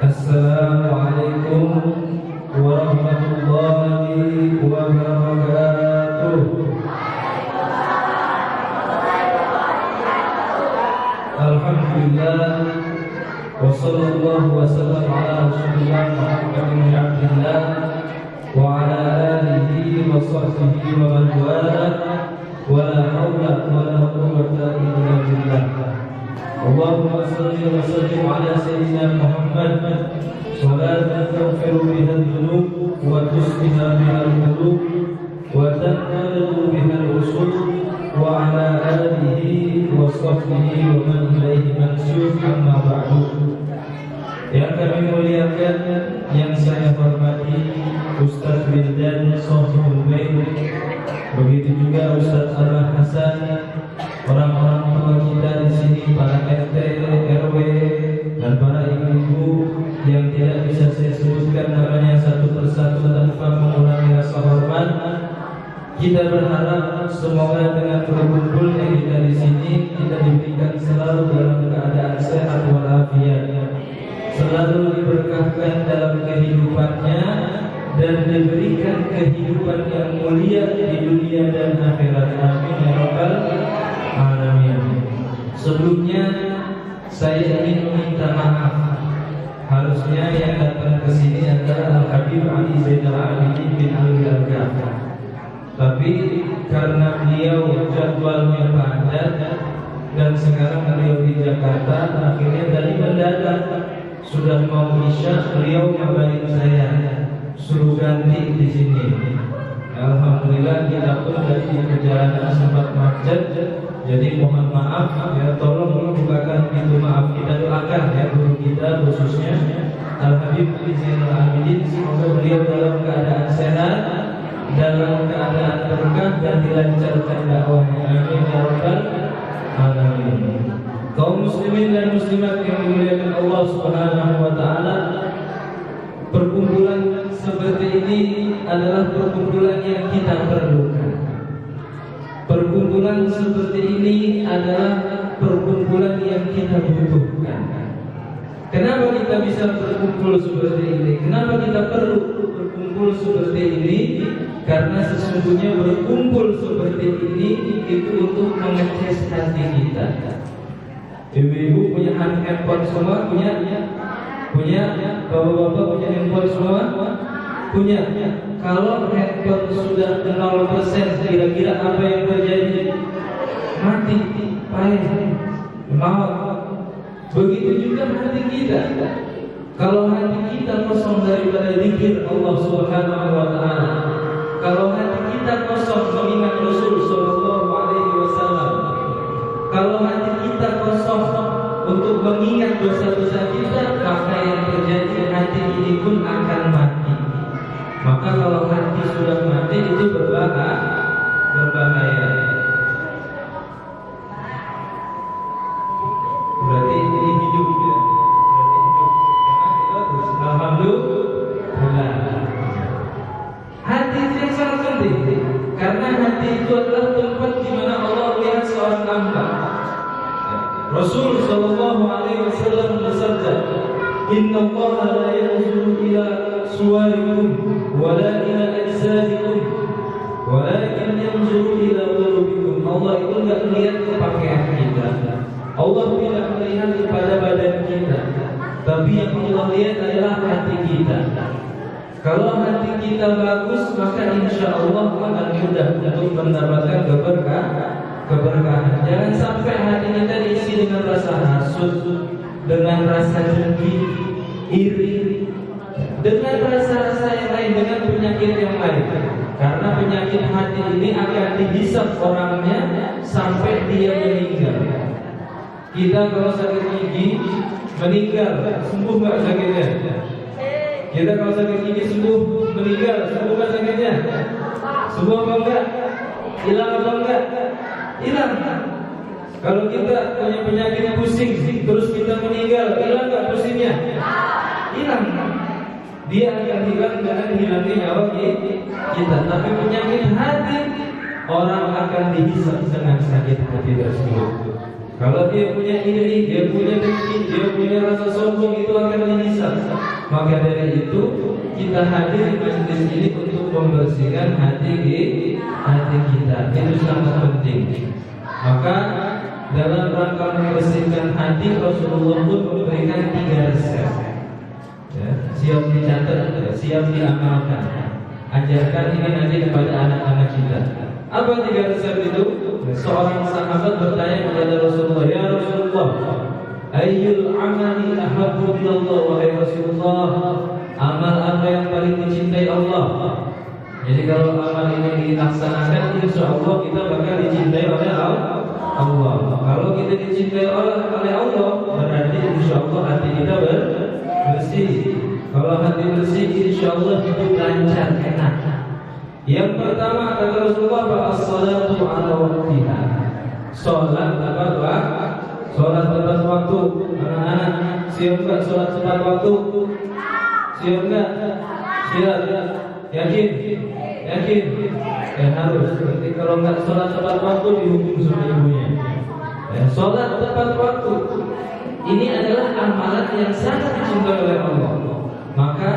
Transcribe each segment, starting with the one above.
Assalamualaikum warahmatullahi wabarakatuh. Alhamdulillah wa sallallahu wa sallam ala rasulillah Muhammadin bin Abdillah wa ala alihi wa sahbihi wa man wala wa la hawla wa la quwwata illa billah. Allahumma salli wa sallim ala sayyidina Muhammad salatan taghfiru biha al-dhunub wa tusbiha biha al-qulub wa tanqadu biha al-usul wa ala alihi wa sahbihi wa man ilaihi mansub, amma ba'du. Yang kami muliakan, yang saya hormati Ustaz Wildan Sohibul Bait, begitu juga Ustaz Abah Hasan, orang-orang tua kita di sini, para RT, RW, dan para ibu-ibu yang tidak bisa saya sebutkan namanya satu persatu tanpa mengurangi rasa hormat. Kita berharap semoga dengan berkumpulnya kita di sini, kita diberikan selalu dalam keadaan sehat walafiat, selalu diberkahkan dalam kehidupannya, dan diberikan kehidupan yang mulia di dunia dan akhirat. Amin ya rabbal alamin. Sebelumnya saya ingin meminta maaf. Harusnya yang datang ke sini adalah Al-Habib Ali Zainal Abidin bin Ali Al-Ghafar. Tapi karena beliau jadwalnya padat dan sekarang beliau di Jakarta, akhirnya tadi mendadak sudah mau isya, beliau ngabarin saya suruh ganti di sini. Alhamdulillah kita pun dari perjalanan sempat macet, jadi mohon maaf ya, tolong bukakan pintu maaf. Kita doakan ya guru kita khususnya Al-Habib Ali Zainal Abidin, semoga beliau dalam keadaan sehat, dalam keadaan berkah, dan dilancarkan dakwahnya. Amin ya rabbal alamin. Kaum muslimin dan muslimat yang dimuliakan Allah Subhanahu wa taala, perkumpulan seperti ini adalah perkumpulan yang kita perlukan. Perkumpulan seperti ini adalah perkumpulan yang kita butuhkan. Kenapa kita bisa berkumpul seperti ini? Kenapa kita perlu berkumpul seperti ini? Karena sesungguhnya berkumpul seperti ini itu untuk mengecas hati kita. Ibu-ibu punya handphone semua? Punya? Bapak-bapak punya handphone semua? Punya. Kalau handphone sudah 0%, kira-kira apa yang terjadi? Mati, pahit, maut. Begitu juga hati kita. Kalau hati kita kosong daripada zikir Allah Subhanahu wa taala, kalau hati kita kosong mengingat Rasul sallallahu alaihi wasallam, kalau hati kita kosong untuk mengingat dosa-dosa kita, maka yang terjadi hati ini pun akan mati. Maka kalau hati sudah mati itu berbahaya. Berarti ini hidup ya. Berarti hidup. Bagus. Alhamdulillah. Hati itu yang sangat penting, karena hati itu adalah tempat di mana Allah melihat seorang hamba. Rasul sallallahu alaihi wasallam bersabda, "Inna Allah la yanzuru ila suwarikum wa la ila ajsadikum, walakin yanzuru ila qulubikum." Allah itu enggak melihat ke pakaian kita. Allah tidak melihat kepada badan kita, tapi yang Allah lihat adalah hati kita. Kalau hati kita bagus, maka insya Allah akan mudah untuk mendapatkan keberkahan. Jangan sampai hati kita diisi dengan dengan rasa hasud, dengan rasa dengki, iri, dengan rasa-rasa yang lain, dengan penyakit yang lain. Karena penyakit hati ini akan dihisap orangnya sampai dia meninggal. Kita kalau sakit gigi meninggal, sembuh nggak sakitnya? Kita kalau sakit gigi sembuh meninggal, sembuh nggak sakitnya? Sembuh apa enggak? Hilang apa enggak? Hilang. Kalau kita punya penyakit pusing, terus kita meninggal, hilang nggak pusingnya? Hilang. Dia akan hilang dengan hilangnya nyawa kita. Tapi penyakit hati, orang akan dihisap dengan sakit hati tersebut. Kalau dia punya iri, dia punya dengki, dia punya rasa sombong, itu akan dihisap. Maka dari itu kita hadir di majelis ini untuk membersihkan hati kita. Itu sangat penting. Maka dalam rangka membersihkan hati, Rasulullah pun memberikan 3 resep. Ya, siap dicatat, siap diamalkan. Ajarkan ini nanti kepada anak-anak kita. Apa 3 resep itu? Seorang sahabat bertanya kepada Rasulullah, "Ya Rasulullah, ayyul amali ahabbu ilallah?" Wahai Rasulullah, amal apa yang paling dicintai Allah? Jadi kalau amal ini dilaksanakan, insya Allah kita bakal dicintai oleh Allah. Kalau kita dicintai oleh Allah, berarti insya Allah hati kita bersih. Kalau hati bersih, insya Allah hidup lancar, enak. Yang pertama kata Rasulullah, as-salatu ala waqtiha. Salat tepat waktu. Anak-anak siap enggak salat tepat waktu? Siap enggak? Siap. Yakin? Ya harus. Berarti kalau enggak salat tepat waktu dihukum sama ibunya. Ya, salat tepat waktu. Ini adalah amalan yang sangat dicintai oleh Allah. Maka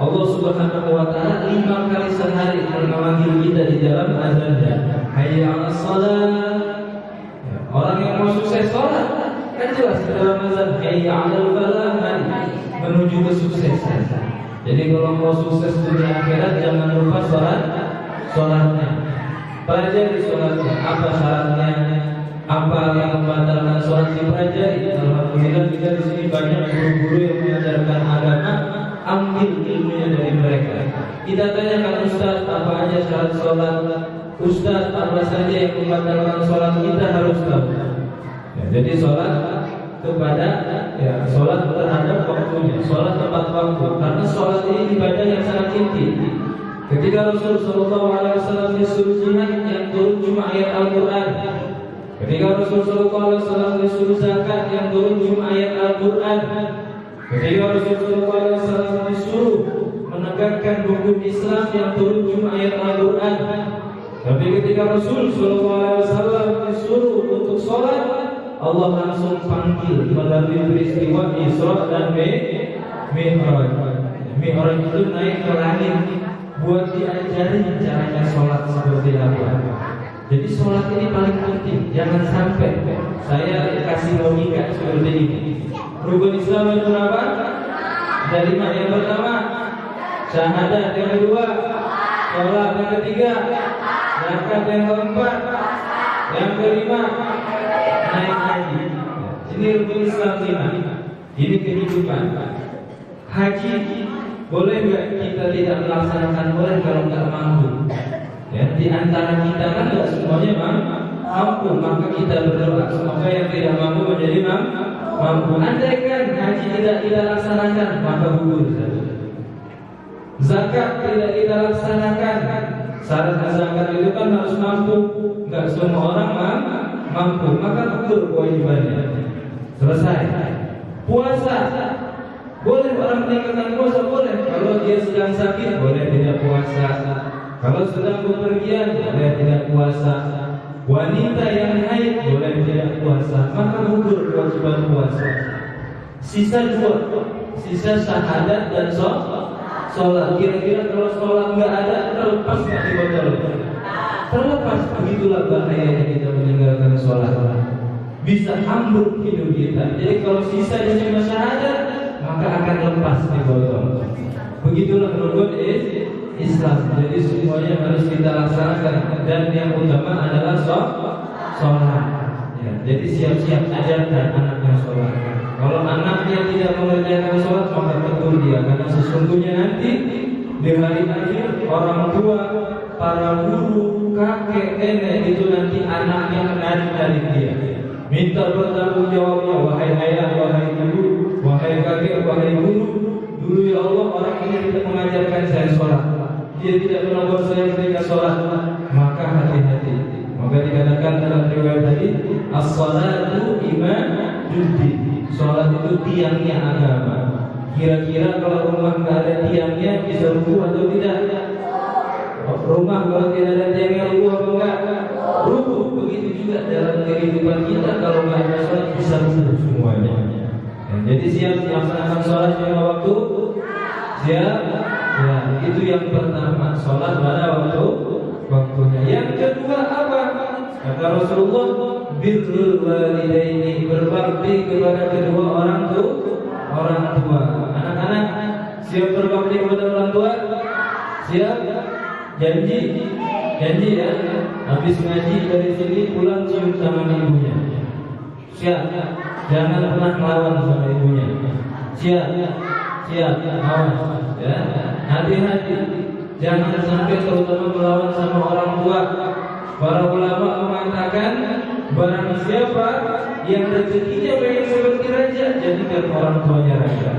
Allah Subhanahu wa taala 5 kali sehari memanggil kita di dalam azannya. Hayya 'alas shalah. Orang yang mau sukses salat kan jelas di dalam azan, hayya 'alal falah, menuju kesuksesan. Jadi kalau mau sukses dunia akhirat, jangan lupa salatnya. Pelajari salatnya, apa syaratnya, apa yang membatalkan salat dipelajari. Alhamdulillah kita di sini banyak guru-guru yang mengajarkan agama. Ambil ilmunya dari mereka. Kita tanyakan, Ustaz, apa aja syarat sholat? Ustaz, apa saja yang membatalkan sholat? Kita harus tahu. Ya, jadi sholat kepada sholat terhadap waktunya, sholat tepat waktu. Karena sholat ini ibadah yang sangat inti. Ketika Rasulullah SAW disuruh jihad, yang turun cuma ayat Al-Quran. Ketika Rasulullah SAW disuruh zakat, yang turun cuma ayat Al-Quran. Ketika Rasulullah SAW disuruh menegakkan hukum Islam, yang turun cuma ayat Al-Quran. Tapi ketika Rasulullah SAW disuruh untuk sholat, Allah langsung panggil melalui peristiwa Isra dan Mi'raj. Mi'raj itu naik ke langit buat diajarin caranya sholat seperti apa. Jadi sholat ini paling penting. Jangan sampai saya kasih logika seperti ini. Rukun Islam itu apa? Ada 5. Yang pertama syahadat, yang kedua sholat, yang ketiga zakat, yang keempat, yang kelima naik haji. Ini rukun Islam 5. Ini kehidupan. Haji boleh nggak kita tidak melaksanakan? Boleh kalau nggak mampu. Ya, di antara kita kan nggak semuanya mampu, maka kita berdoa semoga yang tidak mampu menjadi mampu. Andaikan haji tidak kita laksanakan, maka gugur. Zakat tidak kita laksanakan. Syarat zakat itu kan harus mampu. Nggak semua orang mampu, maka gugur kewajibannya. Selesai. Puasa, boleh orang meninggalkan puasa, boleh. Kalau dia sedang sakit, boleh tidak puasa. Kalau sedang bepergian, boleh tidak puasa. Wanita yang haid boleh tidak puasa, maka gugur kewajiban puasa. Sisa 2, sisa syahadat dan sholat. Kira-kira kalau sholat nggak ada, terlepas nggak di botol? Terlepas. Begitulah bahayanya kita meninggalkan sholat. Bisa ambruk hidup kita. Jadi kalau sisa cuma syahadat, maka akan lepas di botol. Begitulah rukun Islam. Jadi semuanya harus kita laksanakan, dan yang utama adalah sholat. Ya. Jadi siap-siap ajarkan anaknya sholat. Kalau anaknya tidak mengerjakan sholat, maka tegur dia, karena sesungguhnya nanti di hari akhir orang tua, para guru, kakek, nenek itu nanti anaknya menarik-narik dia, minta bertanggung jawabnya. Wahai ayah, wahai ibu, wahai kakek, wahai guru, dulu ya Allah orang ini tidak mengajarkan saya sholat, dia tidak menegur saya ketika sholat. Maka hati-hati. Maka dikatakan dalam riwayat tadi, as-salatu imaduddin, sholat itu tiangnya agama. Kira-kira kalau rumah nggak ada tiangnya bisa rubuh atau tidak? Rumah kalau tidak ada tiangnya rubuh atau enggak? Rubuh. Begitu juga dalam kehidupan kita, kalau nggak ada sholat bisa rubuh semuanya. Jadi siap melaksanakan sholat lima waktu. Siap. Ya, itu yang pertama, sholat pada waktunya. Yang kedua apa? Kata Rasulullah, birrul walidaini, berbakti kepada kedua orang tua. Anak-anak siap berbakti kepada orang tua? Siap? Janji ya. Habis ngaji dari sini pulang cium tangan ibunya. Siap? Jangan pernah melawan sama ibunya. Siap? Awas ya. Hati-hati. Jangan sampai terutama melawan sama orang tua. Para ulama mengatakan, barang siapa yang rezekinya pengen seperti raja, jadikan orang tuanya raja.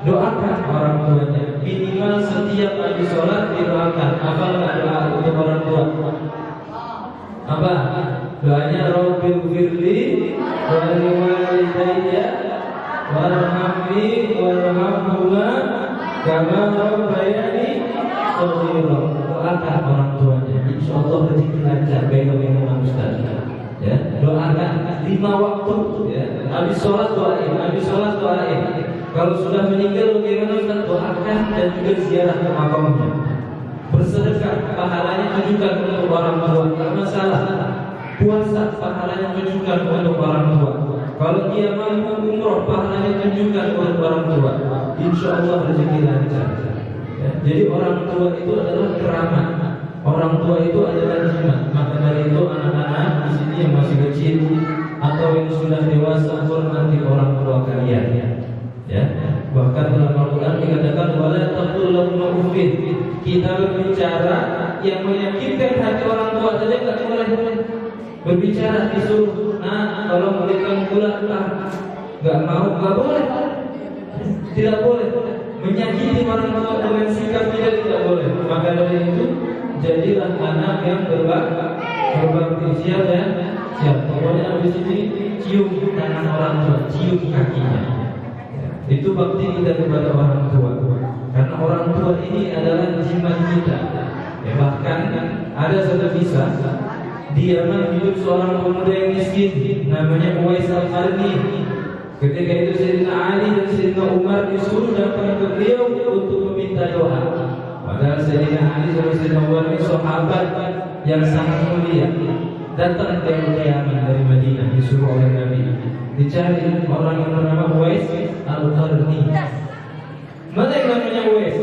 Doakan orang tuanya. Minimal setiap habis sholat didoakan. Apa doa untuk orang tua? Apa? Doanya Rabbil firli wal walidayya warhamni warhamhuma kama rabbayani shaghira. Doakan orang tuanya, insyaallah rezeki lancar. Bagaimana Ustaz? Ya, doakan 5 waktu ya. Habis sholat doain. Kalau sudah meninggal bagaimana Ustaz? Doakan dan juga ziarah ke makamnya. Bersedekah, pahalanya tujukan untuk orang tua. Tidak masalah. Puasa, pahalanya tujukan untuk orang tua. Kalau dia mampu umroh, pahalanya tujukan untuk orang tua. Insyaallah rezeki lancar. Ya, jadi orang tua itu adalah keramat. Orang tua itu adalah jimat. Maka dari itu anak-anak di sini yang masih kecil atau yang sudah dewasa, hormati orang tua kalian. Ya, bahkan dalam Al-Quran dikatakan wala taqul lahum uffin. Kita berbicara yang menyakitkan hati orang tua saja tidak boleh. Berbicara disuruh, kalau berikan gula, nggak mau, nggak boleh. Tidak boleh. Menyakiti orang tua dengan sikap tidak boleh. Maka dari itu jadilah anak yang berbakti. Siap ya? Siap. Pokoknya habis ini cium tangan orang tua, cium kakinya. Itu bakti kita kepada orang tua. Karena orang tua ini adalah jimat kita. Ya, bahkan ada satu kisah di Yaman hidup seorang pemuda yang miskin, namanya Uwais Al-Qarni. Ketika itu Sayyidina Ali dan Sayyidina Umar disuruh datang ke beliau untuk meminta doa. Padahal Sayyidina Ali dan Sayyidina Umar ini sahabat yang sangat mulia. Datang ke Yaman dari Madinah disuruh oleh Nabi. Dicari orang yang bernama Uwais Al-Qarni. Mana yang namanya Uwais?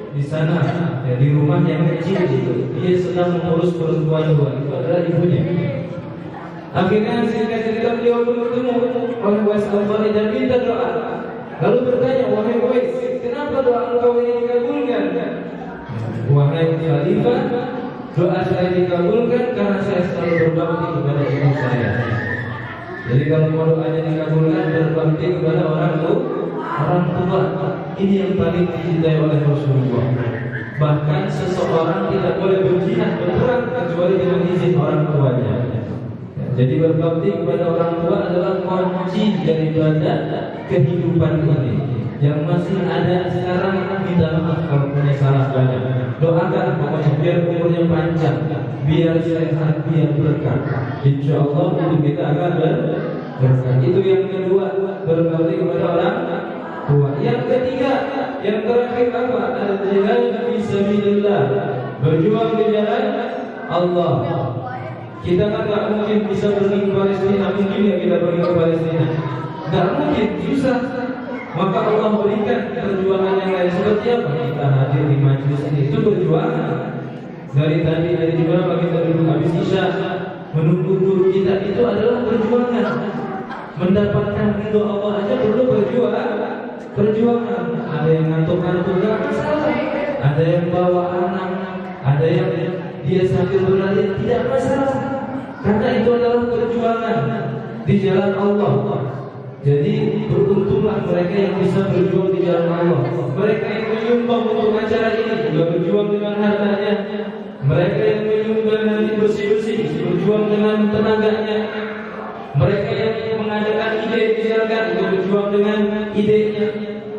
Di sana, ya, di rumah yang kecil itu. Dia sedang mengurus perempuan dua. Itu adalah ibunya. Akhirnya singkat cerita beliau bertemu oleh Uwais Al-Qarni dan minta doa. Lalu bertanya, wahai Uwais, kenapa doa engkau ini dikabulkan? Wahai Khalifah, doa saya dikabulkan karena saya selalu berbakti kepada ibu saya. Jadi kalau mau doanya dikabulkan, berbakti kepada orang tua. Ini yang paling dicintai oleh Rasulullah. Bahkan seseorang tidak boleh berjihad berperang kecuali dengan izin orang tuanya. Jadi berbakti kepada orang tua adalah kunci daripada kehidupan ini. Yang masih ada sekarang, minta maaf kalau punya salah banyak. Doakan pokoknya biar umurnya panjang, biar sehat, biar berkah. Insyaallah hidup kita akan berkah. Itu yang kedua, berbakti kepada orang tua. Yang ketiga, yang terakhir apa? Al-jihad fi sabilillah. Berjuang di jalan Allah. Kita kan tak mungkin bisa pergi ke Palestina. Mungkin ya kita pergi ke Palestina? Tak mungkin, susah. Maka Allah berikan perjuangan yang lain. Seperti apa? Kita hadir di majelis ini, itu perjuangan. Dari tadi, dari mana kita duduk habis isya menunggu guru kita, itu adalah perjuangan. mendapatkan ridho Allah aja perlu perjuangan. Ada yang ngantuk-ngantuk gak masalah, ada yang bawa anak, ada yang dia sambil berlari tidak masalah, karena itu adalah perjuangan di jalan Allah. Jadi beruntunglah mereka yang bisa berjuang di jalan Allah. Mereka yang menyumbang untuk acara ini juga berjuang dengan hartanya. Mereka yang menyumbang nanti bersih-bersih berjuang dengan tenaganya. Mereka yang mengadakan ide misalkan juga berjuang dengan idenya.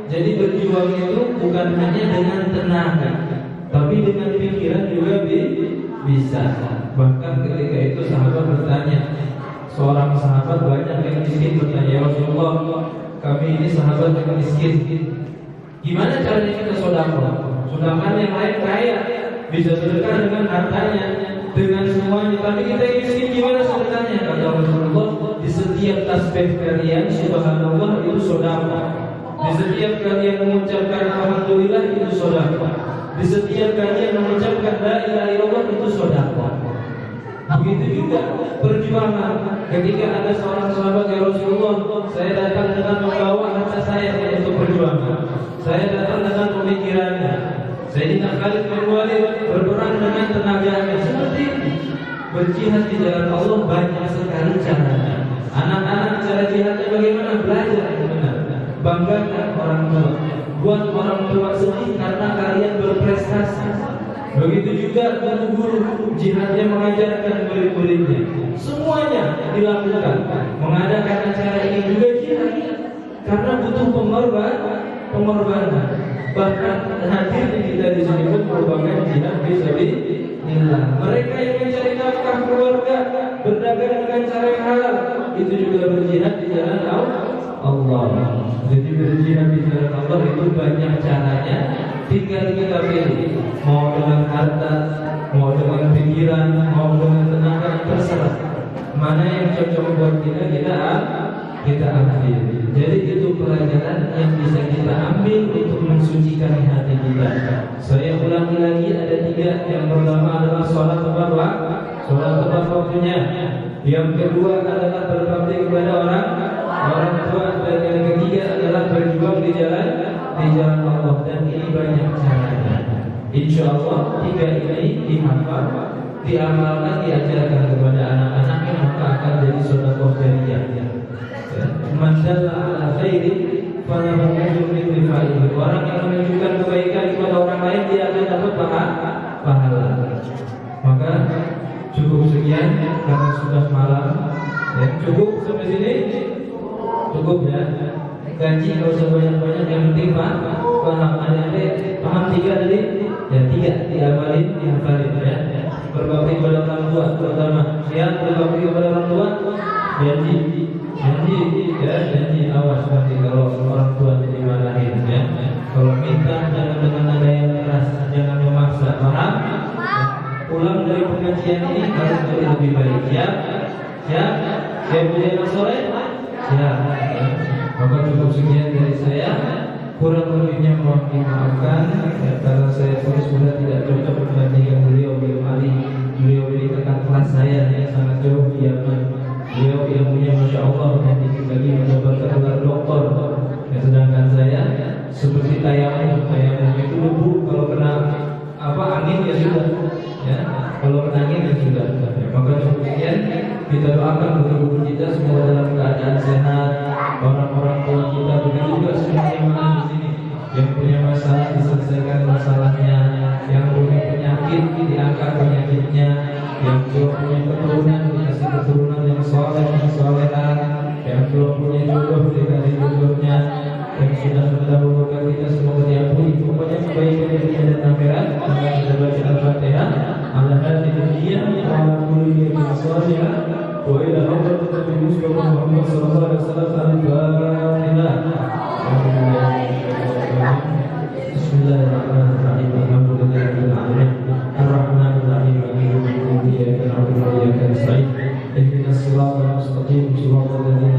Jadi berjuang itu bukan hanya dengan tenaga, tapi dengan pikiran juga bisa. Bahkan ketika itu sahabat bertanya, seorang sahabat banyak yang miskin bertanya, ya Rasulullah, kami ini sahabat yang miskin, gimana caranya kita sedekah? Sedangkan yang lain kaya, bisa sedekah dengan hartanya, dengan semuanya, tapi kita yang miskin gimana sedekahnya? Kata Rasulullah, di setiap tasbih kalian subhanallah itu sedekah. Di setiap kalian mengucapkan alhamdulillah itu sedekah. Di setiap kalian mengucapkan la ilaha illallah itu sedekah. Begitu juga perjuangan. Ketika ada seorang sahabat, ya Rasulullah, saya datang dengan membawa harta saya untuk perjuangan. Saya datang dengan pemikirannya. Saya tidak Khalid bin Walid berperang dengan tenaganya. Seperti ini. Berjihad di jalan Allah banyak sekali caranya. Anak-anak cara jihadnya bagaimana? Belajar yang benar. Banggakan orang tua. Buat orang tua sedih karena kalian berprestasi. Begitu juga guru-guru jihadnya mengajarkan murid-muridnya. Semuanya dilakukan. Mengadakan acara ini juga jihad, karena butuh pengorbanan. Bahkan hadir kita di sini pun merupakan jihad fisabilillah. Mereka yang mencari nafkah keluarga, berdagang dengan cara yang halal, itu juga berjihad di jalan Allah. Jadi berjihad di jalan Allah itu banyak caranya. Tinggal kita pilih, mau dengan harta, mau dengan pikiran, mau dengan tenaga, terserah. Mana yang cocok buat kita ambil. Jadi itu pelajaran yang bisa kita ambil untuk mensucikan hati kita. Saya ulangi lagi, ada 3. Yang pertama adalah sholat tepat waktunya. Yang kedua adalah berbakti kepada orang tua, dan yang ketiga adalah berjuang di jalan Allah. Dan ini banyak caranya. Insya Allah 3 ini dihafal, diamalkan, diajarkan kepada anak-anaknya, maka akan jadi sedekah jariyah. Man dalla ala khairin falahu ajrun mithlu fa'ilihi. Orang yang menunjukkan kebaikan kepada orang lain, dia akan dapat pahala. Maka cukup sekian karena sudah malam. Ya, cukup sampai sini. Cukup ya. Gaji kalau usah banyak-banyak, yang penting paham. Ada paham 3 tadi? Ya 3 diamalin, dihafalin ya. Berbakti kepada orang tua terutama. Siap berbakti kepada orang tua. Janji ya, awas nanti kalau orang tua jadi marahin ya. Kalau minta jangan dengan nada yang keras, jangan memaksa. Paham? Pulang dari pengajian ini harus jadi lebih baik ya. Saya punya sore. Ya. Maka cukup sekian dari saya. Kurang lebihnya mohon dimaafkan ya, karena saya tulis sudah tidak cocok membandingkan beliau ini kakak kelas saya yang sangat jauh di Yaman. Beliau ilmunya Masya Allah, dan dikit lagi mendapatkan gelar doktor. Ya, sedangkan saya seperti tayamum itu debu, kalau kena angin ya sudah. Ya, kalau kena angin ya sudah. Ya, maka sekian kita doakan guru-guru kita semoga dalam keadaan sehat, orang-orang tua kita, begitu juga semua yang ada di sini. Yang punya masalah diselesaikan masalahnya, yang punya penyakit diangkat penyakitnya, yang belum punya keturunan dikasih keturunan yang solehan, yang belum punya jodoh dikasih jodohnya, yang sudah mendahulukan kita semoga diampuni. Pokoknya kebaikan dunia dan akhirat. Maka kita baca Al-Fatihah. Ala hati dunia wa ala kulli min salihah wa ila hadratin Nabi Muhammad sallallahu alaihi wasallam. Bismillahirrahmanirrahim. Alhamdulillahirabbil alamin. Arrahmanirrahim. Maliki yaumiddin. Iyyaka na'budu wa iyyaka nasta'in. Ihdinas siratal mustaqim. Shiratal ladzina